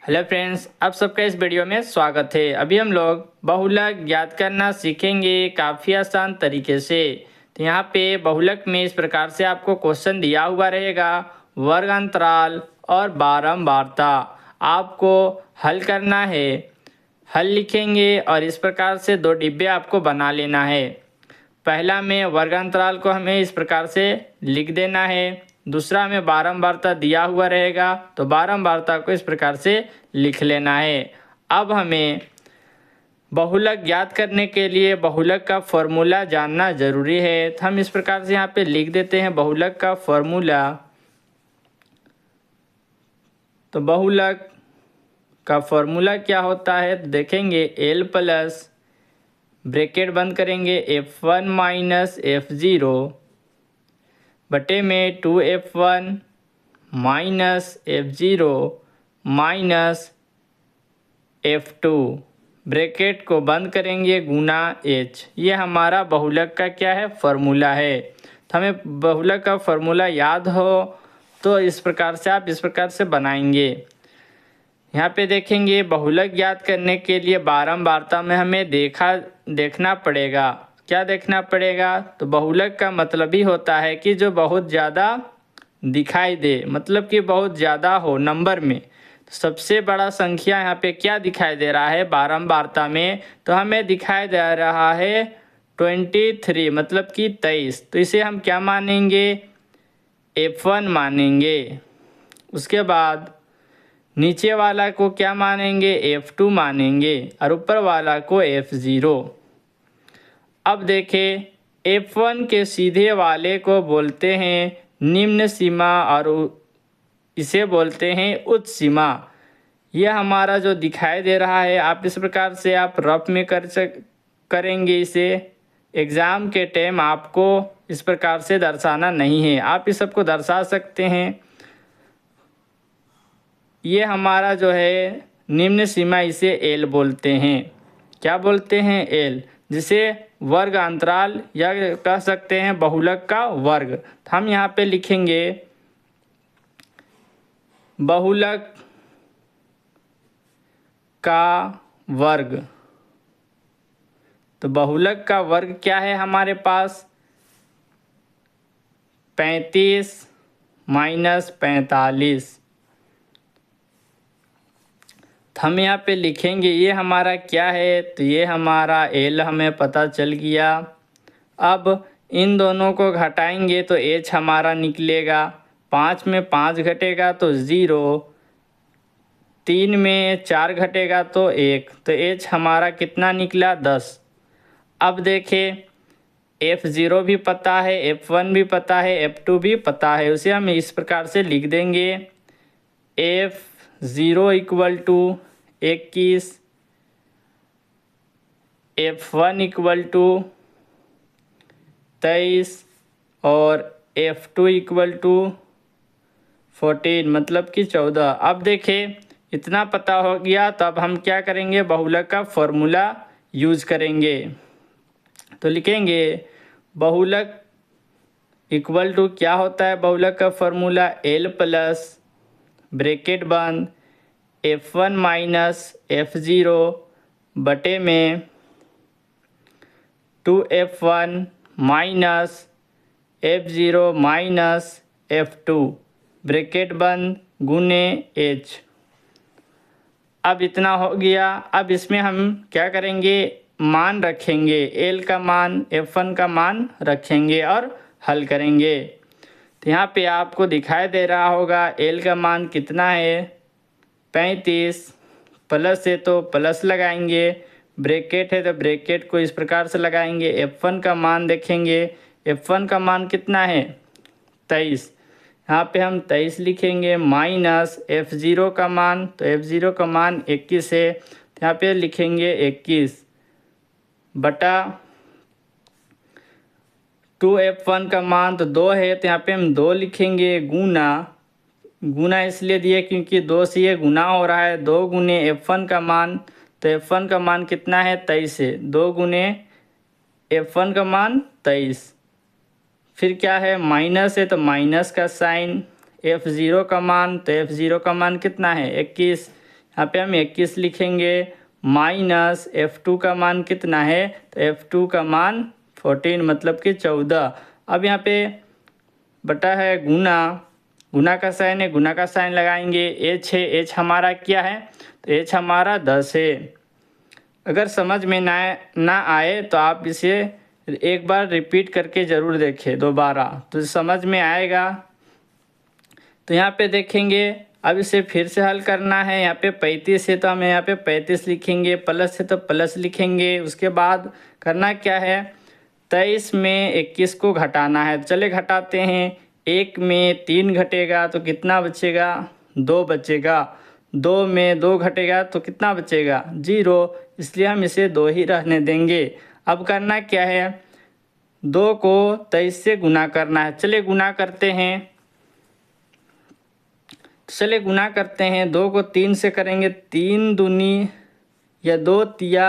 Hello friends, आप सबका इस वीडियो में स्वागत है। अभी हम लोग बहुलक ज्ञात करना सीखेंगे काफ़ी आसान तरीके से। तो यहाँ पे बहुलक में इस प्रकार से आपको क्वेश्चन दिया हुआ रहेगा, वर्ग अंतराल और बारंबारता। आपको हल करना है। हल लिखेंगे और इस प्रकार से दो डिब्बे आपको बना लेना है। पहला में वर्ग अंतराल को हमें इस प्रकार से लिख देना है, दूसरा में बारंबारता दिया हुआ रहेगा तो बारंबारता को इस प्रकार से लिख लेना है। अब हमें बहुलक ज्ञात करने के लिए बहुलक का फॉर्मूला जानना ज़रूरी है, तो हम इस प्रकार से यहाँ पे लिख देते हैं बहुलक का फॉर्मूला। तो बहुलक का फॉर्मूला क्या होता है तो देखेंगे, एल प्लस ब्रैकेट बंद करेंगे F1 माइनस F0 बटे में 2F1 minus F0 minus F2 bracket को बंद करेंगे गुना H। ये हमारा बहुलक का क्या है, फॉर्मूला है। तो हमें बहुलक का फॉर्मूला याद हो तो इस प्रकार से आप इस प्रकार से बनाएंगे। यहाँ पे देखेंगे बहुलक ज्ञात करने के लिए बारंबारता में हमें देखना पड़ेगा। क्या देखना पड़ेगा तो बहुलक का मतलब ही होता है कि जो बहुत ज़्यादा दिखाई दे, मतलब कि बहुत ज़्यादा हो नंबर में। सबसे बड़ा संख्या यहाँ पे क्या दिखाई दे रहा है बारंबारता में, तो हमें दिखाई दे रहा है 23, मतलब कि 23। तो इसे हम क्या मानेंगे, F1 मानेंगे। उसके बाद नीचे वाला को क्या मानेंगे, F2 मानेंगे और ऊपर वाला को F0। अब देखें, F1 के सीधे वाले को बोलते हैं निम्न सीमा और इसे बोलते हैं उच्च सीमा। यह हमारा जो दिखाई दे रहा है, आप इस प्रकार से आप रफ में करेंगे इसे। एग्ज़ाम के टाइम आपको इस प्रकार से दर्शाना नहीं है, आप इस सबको दर्शा सकते हैं। ये हमारा जो है निम्न सीमा, इसे एल बोलते हैं। क्या बोलते हैं, एल, जिसे वर्ग अंतराल या कह सकते हैं बहुलक का वर्ग। तो हम यहाँ पे लिखेंगे बहुलक का वर्ग। तो बहुलक का वर्ग क्या है हमारे पास, 35 माइनस 45। हम यहाँ पे लिखेंगे ये हमारा क्या है, तो ये हमारा एल हमें पता चल गया। अब इन दोनों को घटाएंगे तो एच हमारा निकलेगा। 5 में 5 घटेगा तो 0, 3 में 4 घटेगा तो 1, तो एच हमारा कितना निकला, 10। अब देखें, F0 भी पता है, F1 भी पता है, F2 भी पता है। उसे हम इस प्रकार से लिख देंगे, F0 equal to 21, F1 equal to 23 और F2 इक्वल टू 14, मतलब कि 14। अब देखें, इतना पता हो गया, तो अब हम क्या करेंगे, बहुलक का फॉर्मूला यूज करेंगे। तो लिखेंगे बहुलक इक्वल टू क्या होता है, बहुलक का फॉर्मूला एल प्लस ब्रैकेट बंद F1 माइनस F0 बटे में 2F1 minus F0 minus F2 bracket बंद गुने H। अब इतना हो गया। अब इसमें हम क्या करेंगे, मान रखेंगे, L का मान, F1 का मान रखेंगे और हल करेंगे। तो यहाँ पे आपको दिखाई दे रहा होगा L का मान कितना है, 35। प्लस है तो प्लस लगाएंगे, ब्रैकेट है तो ब्रैकेट को इस प्रकार से लगाएंगे। F1 का मान देखेंगे, F1 का मान कितना है, 23। यहाँ पे हम 23 लिखेंगे माइनस F0 का मान, तो F0 का मान 21 है, तो यहाँ पे लिखेंगे 21 बटा 2F1 का मान तो 2 है, तो यहाँ पे हम 2 लिखेंगे गुना। गुना इसलिए दिए क्योंकि 2 से ये गुना हो रहा है, 2 गुने F1 का मान, तो F1 का मान कितना है, 23 है, 2 गुने F1 का मान 23। फिर क्या है, माइनस है तो माइनस का साइन, F0 का मान, तो F0 का मान कितना है, 21। यहाँ पे हम 21 लिखेंगे माइनस F2 का मान कितना है, तो F2 का मान 14 मतलब कि 14। अब यहाँ पे बटा है गुना का साइन है, गुना का साइन लगाएंगे। h है, h हमारा क्या है, तो h हमारा 10 है। अगर समझ में ना आए तो आप इसे एक बार रिपीट करके ज़रूर देखें दोबारा, तो समझ में आएगा। तो यहाँ पे देखेंगे, अब इसे फिर से हल करना है। यहाँ पे 35 है तो हम यहाँ पे 35 लिखेंगे, प्लस है तो प्लस लिखेंगे। उसके बाद करना क्या है, 23 में 21 को घटाना है। चले घटाते हैं, 1 में 3 घटेगा तो कितना बचेगा, 2 बचेगा। 2 में 2 घटेगा तो कितना बचेगा, 0, इसलिए हम इसे 2 ही रहने देंगे। अब करना क्या है, 2 को 23 से गुना करना है। चले गुना करते हैं, 2 को 3 से करेंगे, 3 दूनी या 2 तिया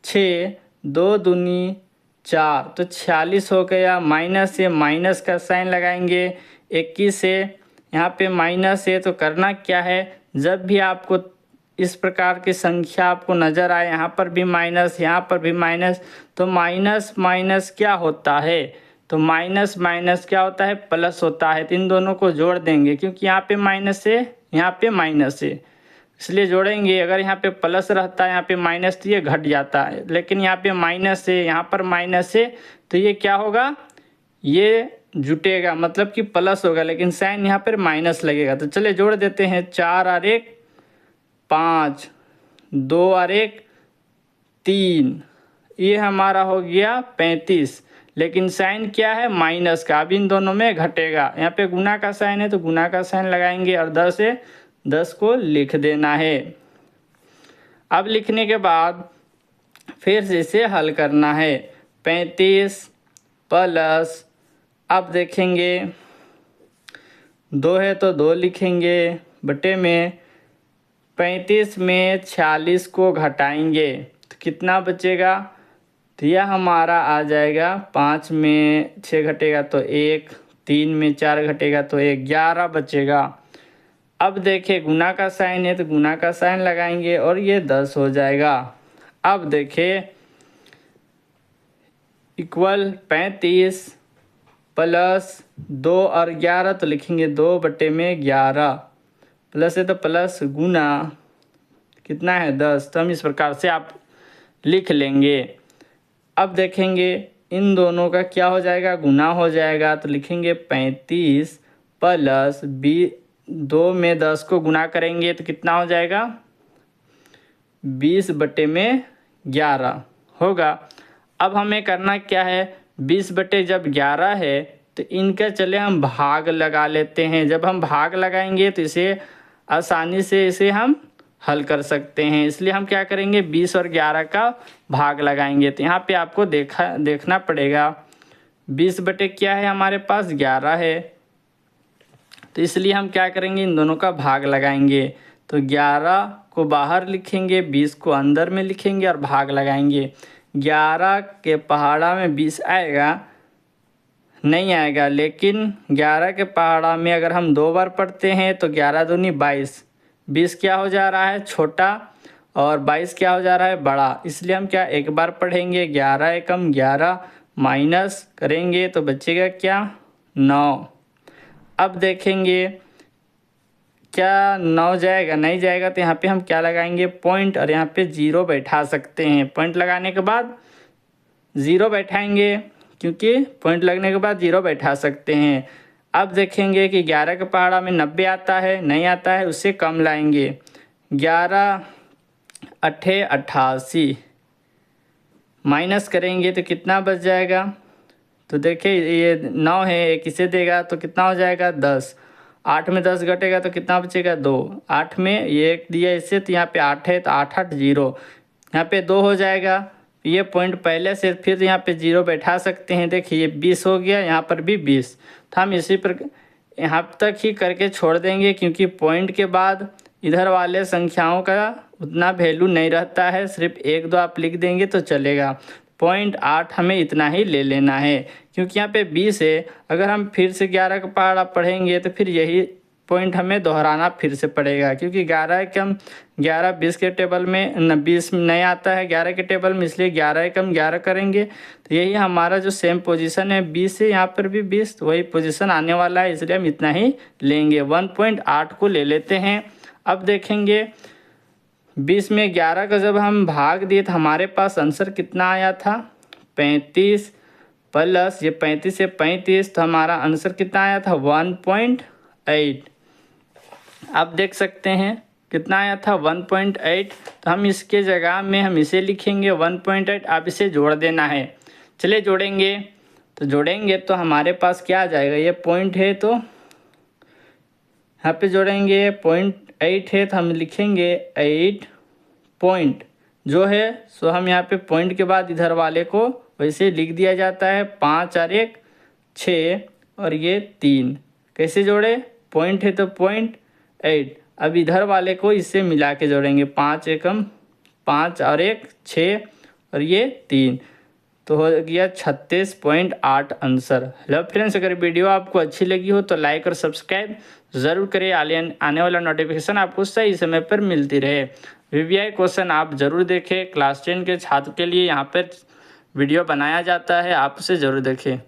6, 2 दूनी 4, तो 46 हो गया। माइनस से माइनस का साइन लगाएंगे, 21 से यहाँ पे माइनस है, तो करना क्या है, जब भी आपको इस प्रकार की संख्या आपको नज़र आए, यहाँ पर भी माइनस, यहाँ पर भी माइनस, तो माइनस माइनस क्या होता है, तो माइनस माइनस क्या होता है, प्लस होता है। तो इन दोनों को जोड़ देंगे, क्योंकि यहाँ पे माइनस है, यहाँ पे माइनस है, इसलिए जोड़ेंगे। अगर यहाँ पे प्लस रहता है, यहाँ पे माइनस, तो ये घट जाता है, लेकिन यहाँ पे माइनस है, यहाँ पर माइनस है, तो ये क्या होगा, ये जुटेगा, मतलब कि प्लस होगा, लेकिन साइन यहाँ पर माइनस लगेगा। तो चले जोड़ देते हैं, 4 और 1 5, 2 और 1 3, ये हमारा हो गया 35, लेकिन साइन क्या है, माइनस का। अब इन दोनों में घटेगा, यहाँ पे गुना का साइन है तो गुना का साइन लगाएंगे, और 10 है, 10 को लिख देना है। अब लिखने के बाद फिर से इसे हल करना है, 35 प्लस, अब देखेंगे 2 है तो 2 लिखेंगे, बटे में 35 में 46 को घटाएंगे तो कितना बचेगा, तो यह हमारा आ जाएगा, 5 में 6 घटेगा तो 1, 3 में 4 घटेगा तो 1, 11 बचेगा। अब देखें गुना का साइन है तो गुना का साइन लगाएंगे और ये 10 हो जाएगा। अब देखें इक्वल 35 प्लस 2 और 11, तो लिखेंगे 2 बटे में 11, प्लस है तो प्लस, गुना कितना है 10, तो हम इस प्रकार से आप लिख लेंगे। अब देखेंगे इन दोनों का क्या हो जाएगा, गुना हो जाएगा, तो लिखेंगे 35 प्लस 2 में 10 को गुना करेंगे तो कितना हो जाएगा, 20 बटे में 11 होगा। अब हमें करना क्या है, 20 बटे जब 11 है तो इनका चले हम भाग लगा लेते हैं। जब हम भाग लगाएंगे तो इसे आसानी से इसे हम हल कर सकते हैं, इसलिए हम क्या करेंगे, 20 और 11 का भाग लगाएंगे। तो यहाँ पे आपको देखना पड़ेगा, 20 बटे क्या है हमारे पास, 11 है, तो इसलिए हम क्या करेंगे, इन दोनों का भाग लगाएंगे। तो 11 को बाहर लिखेंगे, 20 को अंदर में लिखेंगे और भाग लगाएंगे। 11 के पहाड़ा में 20 आएगा, नहीं आएगा, लेकिन 11 के पहाड़ा में अगर हम 2 बार पढ़ते हैं तो 11 दूनी 22, 20 क्या हो जा रहा है, छोटा, और 22 क्या हो जा रहा है, बड़ा, इसलिए हम क्या एक बार पढ़ेंगे, 11 एकम 11 माइनस करेंगे तो बचेगा क्या, 9। अब देखेंगे क्या 9 जाएगा, नहीं जाएगा, तो यहाँ पे हम क्या लगाएंगे, पॉइंट, और यहाँ पे 0 बैठा सकते हैं। पॉइंट लगाने के बाद 0 बैठाएंगे, क्योंकि पॉइंट लगने के बाद 0 बैठा सकते हैं। अब देखेंगे कि 11 के पहाड़ा में 90 आता है, नहीं आता है, उससे कम लाएंगे, 11 अट्ठे 88 माइनस करेंगे तो कितना बच जाएगा, तो देखिए ये 9 है, एक इसे देगा तो कितना हो जाएगा, 10, 8 में 10 घटेगा तो कितना बचेगा, 2, 8 में ये एक दिया इससे, तो यहाँ पे 8 है तो 8 8 0, यहाँ पे 2 हो जाएगा। ये पॉइंट पहले से फिर यहाँ पे 0 बैठा सकते हैं, देखिए ये 20 हो गया, यहाँ पर भी 20, तो हम इसी पर यहाँ तक ही करके छोड़ देंगे, क्योंकि पॉइंट के बाद इधर वाले संख्याओं का उतना वैल्यू नहीं रहता है, सिर्फ 1 2 आप लिख देंगे तो चलेगा। 0.8 हमें इतना ही ले लेना है, क्योंकि यहाँ पे 20 है, अगर हम फिर से 11 का पहाड़ा पढ़ेंगे तो फिर यही पॉइंट हमें दोहराना फिर से पड़ेगा, क्योंकि 11 एकम 11 20 के टेबल में 20 नहीं आता है 11 के टेबल में, इसलिए 11 एकम 11 करेंगे। तो यही हमारा जो सेम पोजीशन है 20 है, यहाँ पर भी 20 तो वही पोजीशन आने वाला है, इसलिए हम इतना ही लेंगे। 1.8 को ले लेते हैं। अब देखेंगे 20 में 11 का जब हम भाग दिए तो हमारे पास आंसर कितना आया था 35 प्लस ये 35 से 35, तो हमारा आंसर कितना आया था 1.8। आप देख सकते हैं कितना आया था 1.8। तो हम इसके जगह में हम इसे लिखेंगे 1.8, आप इसे जोड़ देना है। चलिए जोड़ेंगे, तो जोड़ेंगे तो हमारे पास क्या आ जाएगा, ये पॉइंट है तो यहाँ पे जोड़ेंगे 0.8 है तो हम लिखेंगे 8 पॉइंट जो है, सो हम यहाँ पे पॉइंट के बाद इधर वाले को वैसे लिख दिया जाता है 5 और 1 6 और ये 3। कैसे जोड़े, पॉइंट है तो 0.8। अब इधर वाले को इससे मिला के जोड़ेंगे 5 एकम 5 और 1 6 और ये 3, तो हो गया 36.8 आंसर। हेलो फ्रेंड्स, अगर वीडियो आपको अच्छी लगी हो तो लाइक और सब्सक्राइब ज़रूर करें, आने वाला नोटिफिकेशन आपको सही समय पर मिलती रहे। वीवीआई क्वेश्चन आप ज़रूर देखें, क्लास 10 के छात्र के लिए यहाँ पर वीडियो बनाया जाता है, आप उसे ज़रूर देखें।